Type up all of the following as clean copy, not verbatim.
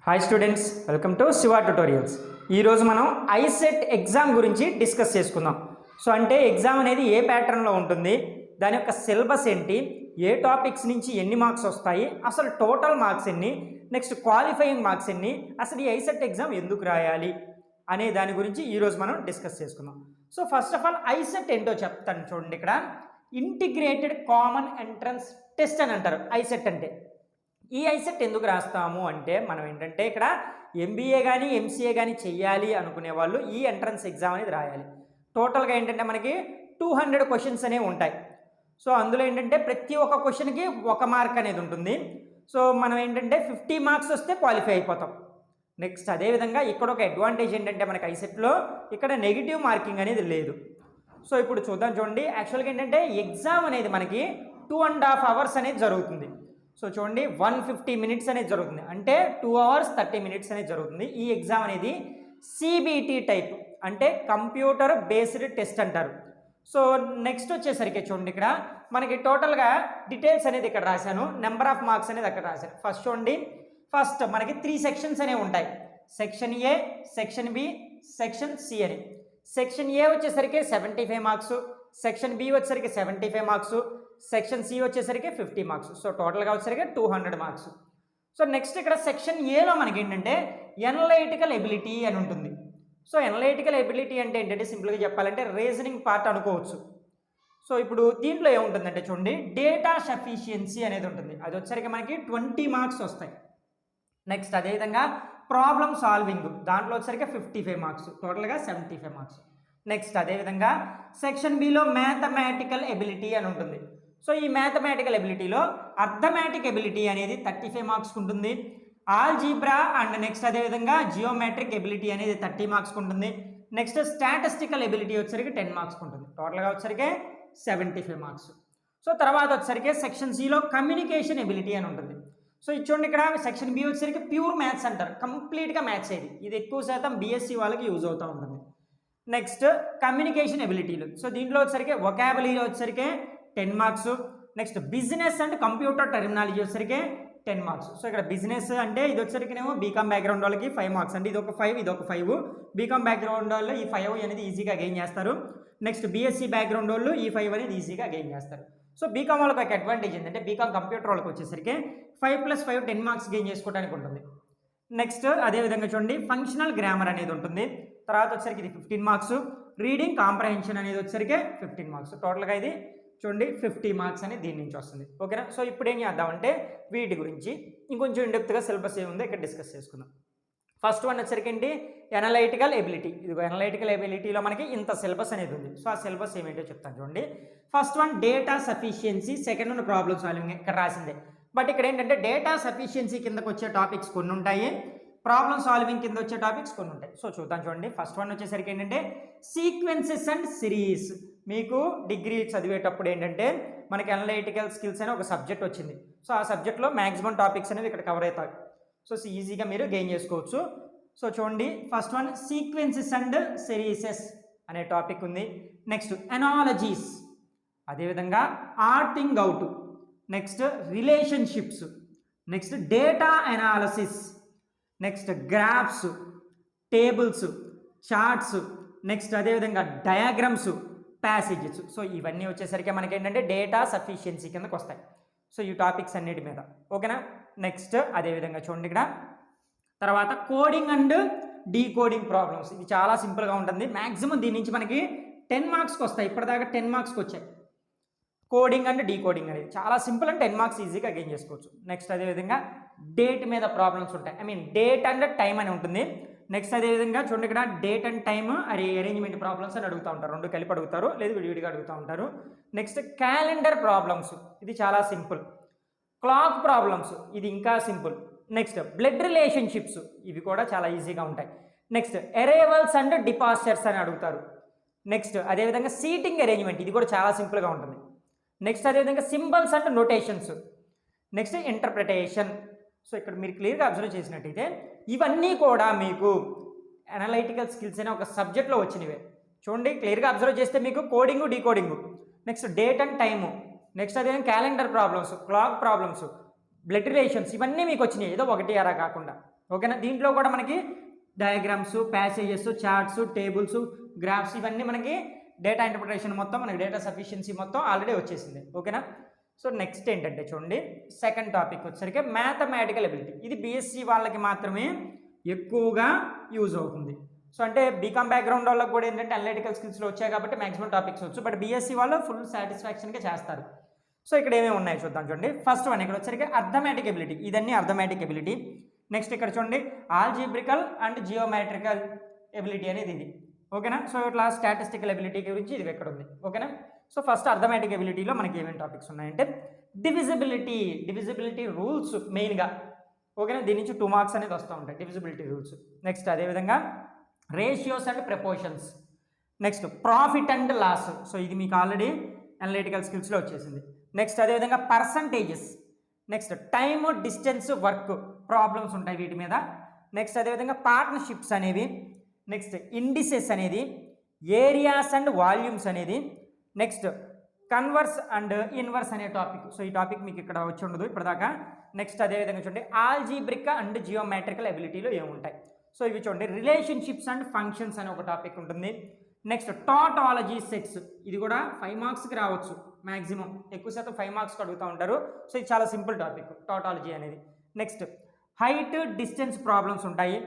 Hi students, welcome to Shiva tutorials. ఈరోజు మనం ICET exam గురించి డిస్కస్ చేసుకుందాం. సో అంటే ఎగ్జామ్ అనేది ఏ ప్యాటర్న్లో ఉంటుంది, దాని యొక్క సిలబస్ ఏంటి, ఏ టాపిక్స్ నుంచి ఎన్ని మార్క్స్ వస్తాయి, అసలు టోటల్ మార్క్స్ ఎన్ని, నెక్స్ట్ క్వాలిఫైయింగ్ మార్క్స్ ఎన్ని, అసలు ఈ ఐసెట్ ఎగ్జామ్ ఎందుకు రాయాలి అనే దాని గురించి ఈరోజు మనం డిస్కస్ చేసుకుందాం. So first of all ICET ఏంటో చెప్తాను చూడండి. ఇక్కడ ఇంటిగ్రేటెడ్ కామన్ ఎంట్రన్స్ టెస్ట్ అని అంటారు ఐసెట్ అంటే. ఈ ఐసెట్ ఎందుకు రాస్తాము అంటే మనం ఏంటంటే ఇక్కడ ఎంబీఏ కానీ ఎంసీఏ కానీ చెయ్యాలి అనుకునే వాళ్ళు ఈ ఎంట్రన్స్ ఎగ్జామ్ అనేది రాయాలి. టోటల్గా ఏంటంటే మనకి 200 క్వశ్చన్స్ అనేవి ఉంటాయి. సో అందులో ఏంటంటే ప్రతి ఒక్క క్వశ్చన్కి 1 మార్క్ అనేది ఉంటుంది. సో మనం ఏంటంటే 50 మార్క్స్ వస్తే క్వాలిఫై అయిపోతాం. నెక్స్ట్ అదేవిధంగా ఇక్కడ ఒక అడ్వాంటేజ్ ఏంటంటే మనకి ఐసెట్లో ఇక్కడ నెగిటివ్ మార్కింగ్ అనేది లేదు. సో ఇప్పుడు చూడండి. యాక్చువల్గా ఏంటంటే ఎగ్జామ్ అనేది మనకి 2.5 అవర్స్ అనేది జరుగుతుంది. సో చూడండి 150 మినిట్స్ అనేది జరుగుతుంది, అంటే 2 hours 30 minutes అనేది జరుగుతుంది. ఈ ఎగ్జామ్ అనేది సిబిటి టైప్, అంటే కంప్యూటర్ బేస్డ్ టెస్ట్ అంటారు. సో నెక్స్ట్ వచ్చేసరికి చూడండి ఇక్కడ మనకి టోటల్గా డీటెయిల్స్ అనేది ఇక్కడ రాశాను, నెంబర్ ఆఫ్ మార్క్స్ అనేది అక్కడ రాశాను. ఫస్ట్ చూడండి, ఫస్ట్ మనకి 3 సెక్షన్స్ అనేవి ఉంటాయి. Section A, section B, section C అని. సెక్షన్ ఏ వచ్చేసరికి 75 మార్క్స్, సెక్షన్ బి వచ్చేసరికి 75 మార్క్స్, సెక్షన్ సి వచ్చేసరికి 50 మార్క్స్. సో టోటల్గా వచ్చేసరికి 200 మార్క్స్. సో నెక్స్ట్ ఇక్కడ సెక్షన్ ఏలో మనకి ఏంటంటే ఎనలైటికల్ ఎబిలిటీ అని ఉంటుంది. సో ఎనలైటికల్ ఎబిలిటీ అంటే ఏంటంటే సింపుల్గా చెప్పాలంటే రీజనింగ్ పార్ట్ అనుకోవచ్చు. సో ఇప్పుడు దీంట్లో ఏముంటుందంటే చూడండి, డేటా సఫిషియన్సీ అనేది ఉంటుంది. అది వచ్చేసరికి మనకి 20 మార్క్స్ వస్తాయి. నెక్స్ట్ అదేవిధంగా ప్రాబ్లమ్ సాల్వింగ్, దాంట్లో వచ్చేసరికి 55 మార్క్స్, టోటల్గా 75 మార్క్స్. నెక్స్ట్ అదేవిధంగా సెక్షన్ బిలో మ్యాథమెటికల్ ఎబిలిటీ అని ఉంటుంది. సో ఈ మ్యాథమెటికల్ ఎబిలిటీలో అర్థమెటిక్ ఎబిలిటీ అనేది 35 మార్క్స్కి ఉంటుంది. ఆల్జీబ్రా అండ్ నెక్స్ట్ అదేవిధంగా జియోమెట్రిక్ ఎబిలిటీ అనేది 30 మార్క్స్కి ఉంటుంది. నెక్స్ట్ స్టాటిస్టికల్ ఎబిలిటీ వచ్చేసరికి 10 మార్క్స్కి ఉంటుంది. టోటల్గా వచ్చేసరికి 75 మార్క్స్. సో తర్వాత వచ్చేసరికి సెక్షన్ సిలో కమ్యూనికేషన్ ఎబిలిటీ అని ఉంటుంది. సో ఇది చూడండి, ఇక్కడ సెక్షన్ బి వచ్చేసరికి ప్యూర్ మ్యాథ్స్ అంటారు, కంప్లీట్గా మ్యాథ్స్ ఇది ఎక్కువ శాతం బీఎస్సీ వాళ్ళకి యూజ్ అవుతూ ఉంటుంది. నెక్స్ట్ కమ్యూనికేషన్ ఎబిలిటీలు, సో దీంట్లో వచ్చేసరికి వొకాబులరీ వచ్చేసరికి 10 marks. Next business and computer terminology వచ్చేసరికి 10 మార్క్స్. సో ఇక్కడ బిజినెస్ అంటే ఇది వచ్చేసరికినేమో బీకామ్ బ్యాక్గ్రౌండ్ వాళ్ళకి 5 మార్క్స్, అంటే ఇది ఒక 5 ఇది ఒక 5. బీకామ్ బ్యాక్గ్రౌండ్ వాళ్ళు ఈ 5 అనేది ఈజీగా గెయిన్ చేస్తారు. నెక్స్ట్ బీఎస్సీ బ్యాక్గ్రౌండ్ వాళ్ళు ఈ 5 అనేది ఈజీగా గెయిన్ చేస్తారు. సో బీకామ్ వాళ్ళకి ఒక అడ్వాంటేజ్ ఏంటంటే బీకామ్ కంప్యూటర్ వాళ్ళకి వచ్చేసరికి 5+5 10 మార్క్స్ గెయిన్ చేసుకోవడానికి ఉంటుంది. నెక్స్ట్ అదేవిధంగా చూడండి, ఫంక్షనల్ గ్రామర్ అనేది ఉంటుంది. తర్వాత వచ్చేసరికి ఇది 15 మార్క్స్. రీడింగ్ కాంప్రహెన్షన్ అనేది వచ్చేసరికి 15 మార్క్స్. టోటల్గా ఇది చూడండి 50 మార్క్స్ అనేది దీని నుంచి వస్తుంది. ఓకేనా. సో ఇప్పుడు ఏం చేద్దామంటే వీటి గురించి ఇంకొంచెం ఇండెప్త్గా సిలబస్ ఏముందో ఇక్కడ డిస్కస్ చేసుకుందాం. ఫస్ట్ వన్ వచ్చేసరికి ఏంటి, ఎనలైటికల్ ఎబిలిటీ. ఇది ఎనలైటికల్ ఎబిలిటీలో మనకి ఇంత సిలబస్ అనేది ఉంది. సో ఆ సిలబస్ ఏమేంటో చెప్తాను చూడండి. First one data sufficiency, second one problem solving ఇక్కడ రాసిందే. బట్ ఇక్కడ ఏంటంటే డేటా సఫిషియన్సీ కిందకు వచ్చే టాపిక్స్ కొన్ని ఉంటాయి, ప్రాబ్లమ్ సాల్వింగ్ కింద వచ్చే టాపిక్స్ కొన్ని ఉంటాయి. సో చూద్దాం చూడండి. ఫస్ట్ వన్ వచ్చేసరికి ఏంటంటే సీక్వెన్సెస్ అండ్ సిరీస్. మీకు డిగ్రీ చదివేటప్పుడు ఏంటంటే మనకి అనలైటికల్ స్కిల్స్ అనే ఒక సబ్జెక్ట్ వచ్చింది. సో ఆ సబ్జెక్ట్లో మ్యాక్సిమం టాపిక్స్ అనేవి ఇక్కడ కవర్ అవుతాయి. సో ఈజీగా మీరు గెయిన్ చేసుకోవచ్చు. సో చూడండి, first one sequences and series అనే టాపిక్ ఉంది. నెక్స్ట్ ఎనాలజీస్, అదేవిధంగా sorting out, next relationships, next data analysis, next graphs, tables, charts, next అదేవిధంగా డయాగ్రామ్స్, ప్యాసేజెస్. సో ఇవన్నీ వచ్చేసరికి మనకి ఏంటంటే డేటా సఫిషియన్సీ కిందకు వస్తాయి. సో ఈ టాపిక్స్ అన్నిటి మీద. ఓకేనా. నెక్స్ట్ అదేవిధంగా చూడండి ఇక్కడ తర్వాత కోడింగ్ అండ్ డీకోడింగ్ ప్రాబ్లమ్స్. ఇది చాలా సింపుల్గా ఉంటుంది. మ్యాక్సిమం దీని నుంచి మనకి 10 మార్క్స్కి వస్తాయి. ఇప్పటిదాకా 10 మార్క్స్కి వచ్చాయి. కోడింగ్ అండ్ డీకోడింగ్ అనేది చాలా సింపుల్ అండ్ 10 మార్క్స్ ఈజీగా గెయిన్ చేసుకోవచ్చు. నెక్స్ట్ అదేవిధంగా డేట్ మీద ప్రాబ్లమ్స్ ఉంటాయి. డేట్ అండ్ టైం అని ఉంటుంది. నెక్స్ట్ అదేవిధంగా చూడండి ఇక్కడ date and time arrangement problems అని అడుగుతూ ఉంటారు, 2 కలిపి అడుగుతారు, లేదు విడివిడిగా అడుగుతూ ఉంటారు. నెక్స్ట్ క్యాలెండర్ ప్రాబ్లమ్స్, ఇది చాలా సింపుల్. క్లాక్ ప్రాబ్లమ్స్, ఇది ఇంకా సింపుల్. నెక్స్ట్ బ్లడ్ రిలేషన్షిప్స్, ఇవి కూడా చాలా ఈజీగా ఉంటాయి. నెక్స్ట్ అరైవల్స్ అండ్ డిపార్చర్స్ అని అడుగుతారు. నెక్స్ట్ అదేవిధంగా సీటింగ్ అరేంజ్మెంట్, ఇది కూడా చాలా సింపుల్గా ఉంటుంది. నెక్స్ట్ అదేవిధంగా symbols and notations, next interpretation. So ఇక్కడ మీరు క్లియర్గా అబ్జర్వ్ చేసినట్టయితే ఇవన్నీ కూడా మీకు అనలైటికల్ స్కిల్స్ అనే ఒక సబ్జెక్ట్లో వచ్చినవే. చూడండి క్లియర్గా అబ్జర్వ్ చేస్తే మీకు coding, decoding, next date and time, next అదేవిధంగా calendar problems, clock problems, blood relations, ఇవన్నీ మీకు వచ్చినాయి, ఏదో ఒకటి అరా కాకుండా. ఓకేనా. దీంట్లో కూడా మనకి diagrams, passages, charts, tables, graphs ఇవన్నీ మనకి డేటా ఇంటర్ప్రిటేషన్ మొత్తం మనకి డేటా సఫిషియన్సీ మొత్తం ఆల్రెడీ వచ్చేసింది. ఓకేనా. సో నెక్స్ట్ ఏంటంటే చూడండి, సెకండ్ టాపిక్ వచ్చేసరికి మ్యాథమెటికల్ ఎబిలిటీ. ఇది బీఎస్సీ వాళ్ళకి మాత్రమే ఎక్కువగా యూజ్ అవుతుంది. సో అంటే బీకామ్ బ్యాక్గ్రౌండ్ వాళ్ళకి కూడా ఏంటంటే అనలిటికల్ స్కిల్స్లో వచ్చాయి కాబట్టి మ్యాక్సిమం టాపిక్స్ వచ్చు, బట్ బీఎస్సీ వాళ్ళు ఫుల్ సాటిస్ఫాక్షన్గా చేస్తారు. సో ఇక్కడ ఏమేమి ఉన్నాయి చూద్దాం. చూడండి, ఫస్ట్ వన్ ఇక్కడ వచ్చరికి అర్థమెటిక్ ఎబిలిటీ. ఇదన్నీ అర్థమెటిక్ ఎబిలిటీ. నెక్స్ట్ ఇక్కడ చూడండి ఆల్జీబ్రికల్ అండ్ జియోమెట్రికల్ ఎబిలిటీ అనేది ఇది. ఓకేనా. సో ఇట్లా స్టాటిస్టికల్ ఎబిలిటీ గురించి ఇది ఎక్కడ ఉంది. ఓకేనా. సో ఫస్ట్ అర్థమెటిక్ ఎబిలిటీలో మనకి ఏమేమి టాపిక్స్ ఉన్నాయంటే డివిజిబిలిటీ రూల్స్ మెయిన్గా. ఓకేనా. దీని నుంచి 2 మార్క్స్ అనేది వస్తూ ఉంటాయి, డివిజిబిలిటీ రూల్స్. నెక్స్ట్ అదేవిధంగా ratios and proportions. Next profit and loss. So ఇది మీకు ఆల్రెడీ అనలిటికల్ స్కిల్స్లో వచ్చేసింది. నెక్స్ట్ అదేవిధంగా percentages. Next time, distance, work problems ఉంటాయి వీటి మీద. నెక్స్ట్ అదేవిధంగా పార్ట్నర్షిప్స్ అనేవి. నెక్స్ట్ ఇండిసెస్ అనేది, ఏరియాస్ అండ్ వాల్యూమ్స్ అనేది. నెక్స్ట్ కన్వర్స్ అండ్ ఇన్వర్స్ అనే టాపిక్. సో ఈ టాపిక్ మీకు ఇక్కడ వచ్చి ఉండదు ఇప్పటిదాకా. నెక్స్ట్ అదేవిధంగా చూడండి ఆల్జీబ్రిక్ అండ్ జియోమెట్రికల్ ఎబిలిటీలో ఏముంటాయి. సో ఇవి చూడండి రిలేషన్షిప్స్ అండ్ ఫంక్షన్స్ అనే ఒక టాపిక్ ఉంటుంది. Next tautology sets. ఇది కూడా 5 మార్క్స్కి రావచ్చు మ్యాక్సిమం, ఎక్కువ శాతం 5 మార్క్స్కి అడుగుతూ ఉంటారు. సో ఇది చాలా సింపుల్ టాపిక్ టాటాలజీ అనేది. నెక్స్ట్ హైట్, డిస్టెన్స్ ప్రాబ్లమ్స్ ఉంటాయి.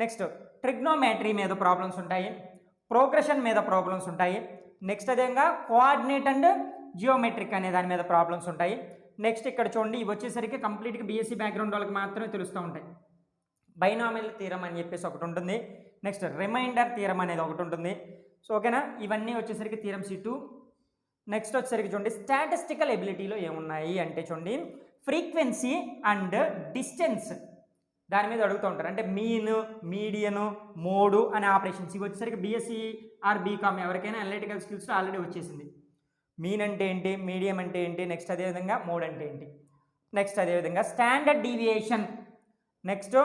నెక్స్ట్ ట్రిగ్నోమెట్రీ మీద ప్రాబ్లమ్స్ ఉంటాయి, ప్రోగ్రెషన్ మీద ప్రాబ్లమ్స్ ఉంటాయి. నెక్స్ట్ అదేవిధంగా కోఆర్డినేట్ అండ్ జియోమెట్రిక్ అనే దాని మీద ప్రాబ్లమ్స్ ఉంటాయి. నెక్స్ట్ ఇక్కడ చూడండి ఇవి వచ్చేసరికి కంప్లీట్గా బీఎస్సీ బ్యాక్గ్రౌండ్ వాళ్ళకి మాత్రమే తెలుస్తూ ఉంటాయి. బైనామియల్ థీరం అని చెప్పేసి ఒకటి ఉంటుంది. నెక్స్ట్ రిమైండర్ థీరం అనేది ఒకటి ఉంటుంది. సో ఓకేనా. ఇవన్నీ వచ్చేసరికి థీరమ్స్ 2. నెక్స్ట్ వచ్చేసరికి చూడండి స్టాటిస్టికల్ ఎబిలిటీలో ఏమున్నాయి అంటే చూడండి ఫ్రీక్వెన్సీ అండ్ డిస్టెన్స్ దాని మీద అడుగుతూ ఉంటారు. అంటే మీన్, మీడియన్, మోడు అనే ఆపరేషన్స్. ఇవి వచ్చేసరికి బీఎస్సీ ఆర్ బీకామ్ ఎవరికైనా అనలిటికల్ స్కిల్స్లో ఆల్రెడీ వచ్చేసింది. మీన్ అంటే ఏంటి, మీడియం అంటే ఏంటి, నెక్స్ట్ అదేవిధంగా మోడ్ అంటే ఏంటి. నెక్స్ట్ అదేవిధంగా standard deviation. Next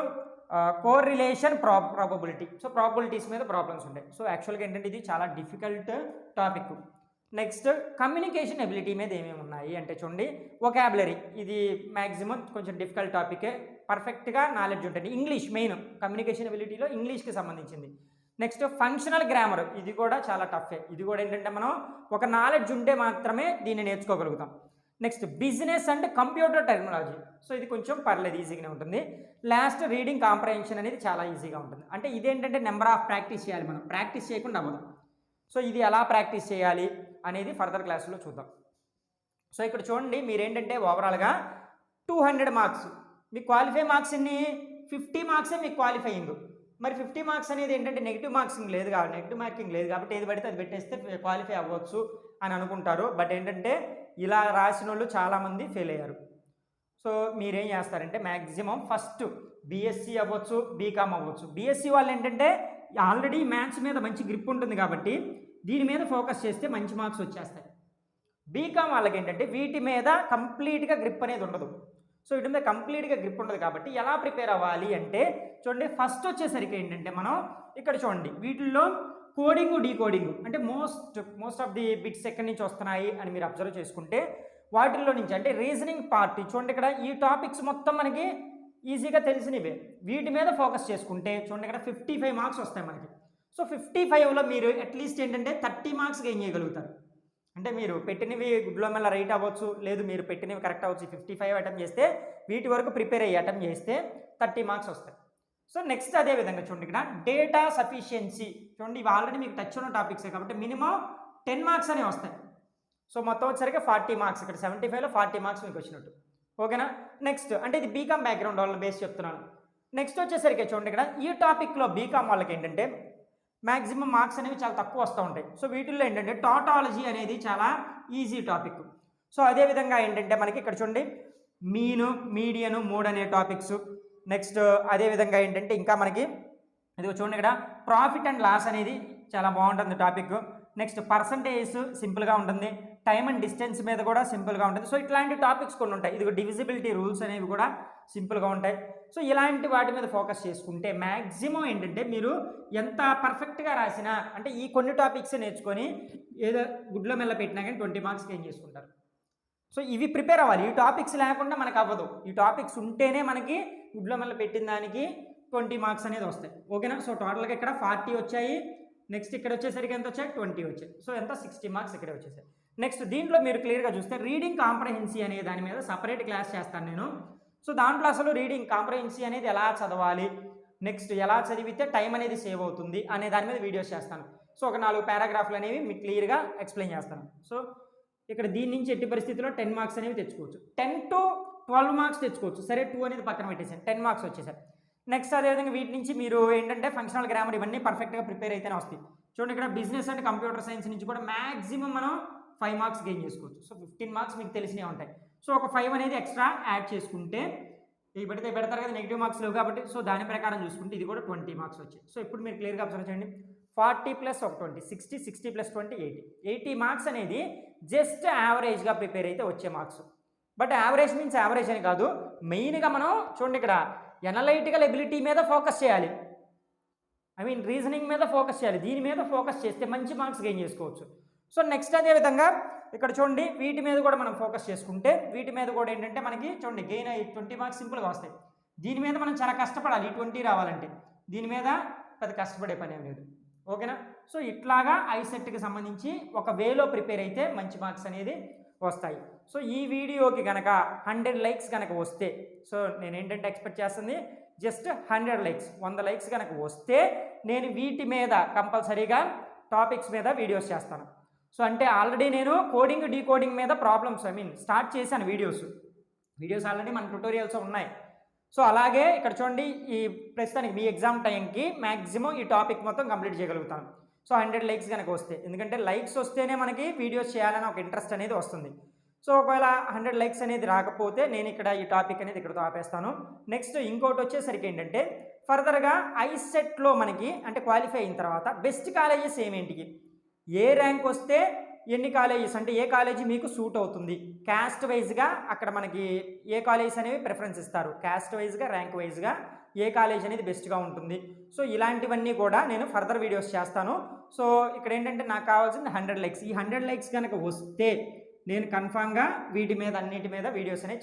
correlation, probability. So probabilities మీద ప్రాబ్లమ్స్ ఉంటాయి. సో యాక్చువల్గా ఏంటంటే ఇది చాలా difficult topic. Next communication ability మీద ఏమేమి ఉన్నాయి అంటే చూడండి వొకాబులరీ. ఇది మ్యాక్సిమం కొంచెం డిఫికల్ట్ టాపికే, పర్ఫెక్ట్గా నాలెడ్జ్ ఉంటుంది. ఇంగ్లీష్ మెయిన్ కమ్యూనికేషన్ ఎబిలిటీలో ఇంగ్లీష్కి సంబంధించింది. Next functional grammar. ఇది కూడా చాలా టఫే. ఇది కూడా ఏంటంటే మనం ఒక నాలెడ్జ్ ఉంటే మాత్రమే దీన్ని నేర్చుకోగలుగుతాం. Next business and computer technology. So ఇది కొంచెం పర్లేదు, ఈజీగానే ఉంటుంది. లాస్ట్ రీడింగ్ కాంప్రహెన్షన్ అనేది చాలా ఈజీగా ఉంటుంది. అంటే ఇదేంటంటే నెంబర్ ఆఫ్ ప్రాక్టీస్ చేయాలి, మనం ప్రాక్టీస్ చేయకుండా అవ్వదు. సో ఇది ఎలా ప్రాక్టీస్ చేయాలి అనేది ఫర్దర్ క్లాసులో చూద్దాం. సో ఇక్కడ చూడండి మీరేంటంటే ఓవరాల్గా 200 మార్క్స్ మీకు క్వాలిఫై మార్క్స్ ఎన్ని 50 మార్క్సే మీకు క్వాలిఫైయింగ్. మరి 50 మార్క్స్ అనేది ఏంటంటే నెగిటివ్ మార్కింగ్ లేదు కాబట్టి ఏది పడితే అది పెట్టేస్తే క్వాలిఫై అవ్వచ్చు అని అనుకుంటారు. బట్ ఏంటంటే ఇలా రాసిన వాళ్ళు చాలామంది ఫెయిల్ అయ్యారు. సో మీరేం చేస్తారంటే మ్యాక్సిమం ఫస్ట్ బీఎస్సీ అవ్వచ్చు, బీకామ్ అవ్వచ్చు. బీఎస్సీ వాళ్ళు ఏంటంటే ఆల్రెడీ మ్యాథ్స్ మీద మంచి గ్రిప్ ఉంటుంది కాబట్టి దీని మీద ఫోకస్ చేస్తే మంచి మార్క్స్ వచ్చేస్తాయి. బీకామ్ వాళ్ళకి ఏంటంటే వీటి మీద కంప్లీట్గా గ్రిప్ అనేది ఉండదు. సో వీటి మీద కంప్లీట్గా గ్రిప్ ఉండదు కాబట్టి ఎలా ప్రిపేర్ అవ్వాలి అంటే చూడండి ఫస్ట్ వచ్చేసరికి ఏంటంటే మనం ఇక్కడ చూడండి వీటిల్లో కోడింగ్, డీకోడింగ్ అంటే మోస్ట్ ఆఫ్ ది బిట్స్ ఎక్కడి నుంచి వస్తున్నాయి అని మీరు అబ్జర్వ్ చేసుకుంటే వాటిల్లో నుంచి అంటే రీజనింగ్ పార్ట్ చూడండి ఇక్కడ ఈ టాపిక్స్ మొత్తం మనకి ఈజీగా తెలిసినవే. వీటి మీద ఫోకస్ చేసుకుంటే చూడండి ఇక్కడ 55 మార్క్స్ వస్తాయి మనకి. సో 55లో మీరు అట్లీస్ట్ ఏంటంటే 30 మార్క్స్ గెయిన్ చేయగలుగుతారు. అంటే మీరు పెట్టినవి గుడ్లో మళ్ళీ రైట్ అవ్వచ్చు, లేదు మీరు పెట్టినవి కరెక్ట్ అవ్వచ్చు. 55 అటెంప్ట్ చేస్తే వీటి వరకు ప్రిపేర్ అయ్యి అటెంప్ట్ చేస్తే 30 మార్క్స్ వస్తాయి. సో నెక్స్ట్ అదే విధంగా చూడండి ఇక్కడ డేటా సఫిషియన్సీ. చూడండి ఇవి ఆల్రెడీ మీకు టచ్ ఉన్న టాపిక్సే కాబట్టి మినిమం 10 మార్క్స్ అనేవి వస్తాయి. సో మొత్తం వచ్చేసరికి 40 మార్క్స్, ఇక్కడ 75లో 40 మార్క్స్ మీకు వచ్చినట్టు. ఓకేనా. నెక్స్ట్ అంటే ఇది బీకామ్ బ్యాక్గ్రౌండ్ వాళ్ళని బేస్ చెప్తున్నాను. నెక్స్ట్ వచ్చేసరికి చూడండి ఇక్కడ ఈ టాపిక్లో బీకామ్ వాళ్ళకి ఏంటంటే మ్యాక్సిమం మార్క్స్ అనేవి చాలా తక్కువ వస్తూ ఉంటాయి. సో వీటిల్లో ఏంటంటే టాటాలజీ అనేది చాలా ఈజీ టాపిక్. సో అదేవిధంగా ఏంటంటే మనకి ఇక్కడ చూడండి మీను, మీడియను, మోడ్ అనే టాపిక్స్. నెక్స్ట్ అదేవిధంగా ఏంటంటే ఇంకా మనకి ఇది చూడండి ఇక్కడ ప్రాఫిట్ అండ్ లాస్ అనేది చాలా బాగుంటుంది టాపిక్. నెక్స్ట్ పర్సంటేజ్ సింపుల్గా ఉంటుంది, టైమ్ అండ్ డిస్టెన్స్ మీద కూడా సింపుల్గా ఉంటుంది. సో ఇట్లాంటి టాపిక్స్ కొన్ని ఉంటాయి. ఇది డివిజిబిలిటీ రూల్స్ అనేవి కూడా సింపుల్గా ఉంటాయి. సో ఇలాంటి వాటి మీద ఫోకస్ చేసుకుంటే మ్యాక్సిమం ఏంటంటే మీరు ఎంత పర్ఫెక్ట్గా రాసినా అంటే ఈ కొన్ని టాపిక్స్ నేర్చుకొని ఏదో గుడ్లో మెల్ల పెట్టినా కానీ 20 మార్క్స్ గెయిన్ చేసుకుంటారు. సో ఇవి ప్రిపేర్ అవ్వాలి. ఈ టాపిక్స్ లేకుండా మనకు అవ్వదు. ఈ టాపిక్స్ ఉంటేనే మనకి గుడ్లో మెల్ల పెట్టిన దానికి 20 మార్క్స్ అనేది వస్తాయి. ఓకేనా? సో టోటల్గా ఇక్కడ 40 వచ్చాయి. నెక్స్ట్ ఇక్కడ వచ్చేసరికి ఎంత వచ్చాయి? 20 వచ్చాయి. సో ఎంత? 60 మార్క్స్ ఇక్కడే వచ్చేసాయి. నెక్స్ట్ దీంట్లో మీరు క్లియర్గా చూస్తే రీడింగ్ కాంప్రహెన్సీ అనే దాని మీద సపరేట్ క్లాస్ చేస్తాను నేను. సో దాంట్లో అసలు రీడింగ్ కాంప్రహెన్సీ అనేది ఎలా చదవాలి, నెక్స్ట్ ఎలా చదివితే టైం అనేది సేవ్ అవుతుంది అనే దాని మీద వీడియోస్ చేస్తాను. సో ఒక 4 పారాగ్రాఫ్లు అనేవి మీకు క్లియర్గా ఎక్స్ప్లెయిన్ చేస్తాను. సో ఇక్కడ దీని నుంచి ఎట్టి పరిస్థితుల్లో 10 మార్క్స్ అనేవి తెచ్చుకోవచ్చు. 10 to 12 మార్క్స్ తెచ్చుకోవచ్చు. సరే 2 అనేది పక్కన పెట్టేసాను, 10 మార్క్స్ వచ్చేసాయి. నెక్స్ట్ అదేవిధంగా వీటి నుంచి మీరు ఏంటంటే ఫంక్షనల్ గ్రామర్ ఇవన్నీ పర్ఫెక్ట్గా ప్రిపేర్ అయితేనే వస్తాయి. చూడండి ఇక్కడ బిజినెస్ అండ్ కంప్యూటర్ సైన్స్ నుంచి కూడా మ్యాక్సిమం మనం 5 మార్క్స్ గెయిన్ చేసుకోవచ్చు. సో 15 మార్క్స్ మీకు తెలిసినవి ఉంటాయి. సో ఒక 5 అనేది ఎక్స్ట్రా యాడ్ చేసుకుంటే ఇవి పెడతారు కదా నెగిటివ్ మార్క్స్ లేవు కాబట్టి, సో దాని ప్రకారం చూసుకుంటే ఇది కూడా 20 మార్క్స్ వచ్చాయి. సో ఇప్పుడు మీరు క్లియర్గా అబ్జర్వ్ చేయండి. 40 + 1 20 60 60 + 20 80 మార్క్స్ అనేది జస్ట్ యావరేజ్గా ప్రిపేర్ అయితే వచ్చే marks. But average means average అని కాదు, మెయిన్గా మనం చూడండి ఇక్కడ ఎనలైటికల్ ఎబిలిటీ మీద ఫోకస్ చేయాలి. రీజనింగ్ మీద ఫోకస్ చేయాలి. దీని మీద ఫోకస్ చేస్తే మంచి మార్క్స్ గెయిన్ చేసుకోవచ్చు. సో నెక్స్ట్ అదేవిధంగా ఇక్కడ చూడండి వీటి మీద కూడా మనం ఫోకస్ చేసుకుంటే వీటి మీద కూడా ఏంటంటే మనకి చూడండి గెయిన్ అయ్యి 20 మార్క్స్ సింపుల్గా వస్తాయి. దీని మీద మనం చాలా కష్టపడాలి. 20 రావాలంటే దీని మీద పెద్ద కష్టపడే పని ఏం లేదు. ఓకేనా? సో ఇట్లాగా ఐసెట్కి సంబంధించి ఒక వేలో ప్రిపేర్ అయితే మంచి మార్క్స్ అనేది వస్తాయి. సో ఈ వీడియోకి కనుక 100 లైక్స్ కనుక వస్తే, సో నేను ఏంటంటే ఎక్స్పెక్ట్ చేస్తుంది జస్ట్ 100 లైక్స్, 100 లైక్స్ కనుక వస్తే నేను వీటి మీద కంపల్సరీగా టాపిక్స్ మీద వీడియోస్ చేస్తాను. సో అంటే ఆల్రెడీ నేను కోడింగ్ డీకోడింగ్ మీద ప్రాబ్లమ్స్ స్టార్ట్ చేశాను. వీడియోస్ ఆల్రెడీ మన ట్యుటోరియల్స్ ఉన్నాయి. సో అలాగే ఇక్కడ చూడండి ఈ ప్రస్తుతానికి మీ ఎగ్జామ్ టైంకి మ్యాక్సిమం ఈ టాపిక్ మొత్తం కంప్లీట్ చేయగలుగుతాను. సో 100 లైక్స్ కనుక వస్తే, ఎందుకంటే లైక్స్ వస్తేనే మనకి వీడియోస్ చేయాలని ఒక ఇంట్రెస్ట్ అనేది వస్తుంది. సో ఒకవేళ 100 లైక్స్ అనేది రాకపోతే నేను ఇక్కడ ఈ టాపిక్ అనేది ఇక్కడతో ఆపేస్తాను. నెక్స్ట్ ఇంకోటి వచ్చేసరికి ఏంటంటే ఫర్దర్గా ఐసెట్లో మనకి అంటే క్వాలిఫై అయిన తర్వాత బెస్ట్ కాలేజెస్ ఏమేంటికి, ఏ ర్యాంక్ వస్తే ఎన్ని కాలేజెస్ అంటే ఏ కాలేజీ మీకు సూట్ అవుతుంది, క్యాస్ట్ వైజ్గా అక్కడ మనకి ఏ కాలేజెస్ అనేవి ప్రిఫరెన్స్ ఇస్తారు, క్యాస్ట్ వైజ్గా ర్యాంక్ వైజ్గా ఏ కాలేజ్ అనేది బెస్ట్గా ఉంటుంది. సో ఇలాంటివన్నీ కూడా నేను ఫర్దర్ వీడియోస్ చేస్తాను. సో ఇక్కడ ఏంటంటే నాకు కావాల్సింది 100 లైక్స్. ఈ 100 లైక్స్ కనుక వస్తే నేను కన్ఫామ్గా వీటి మీద అన్నిటి మీద వీడియోస్ అనేవి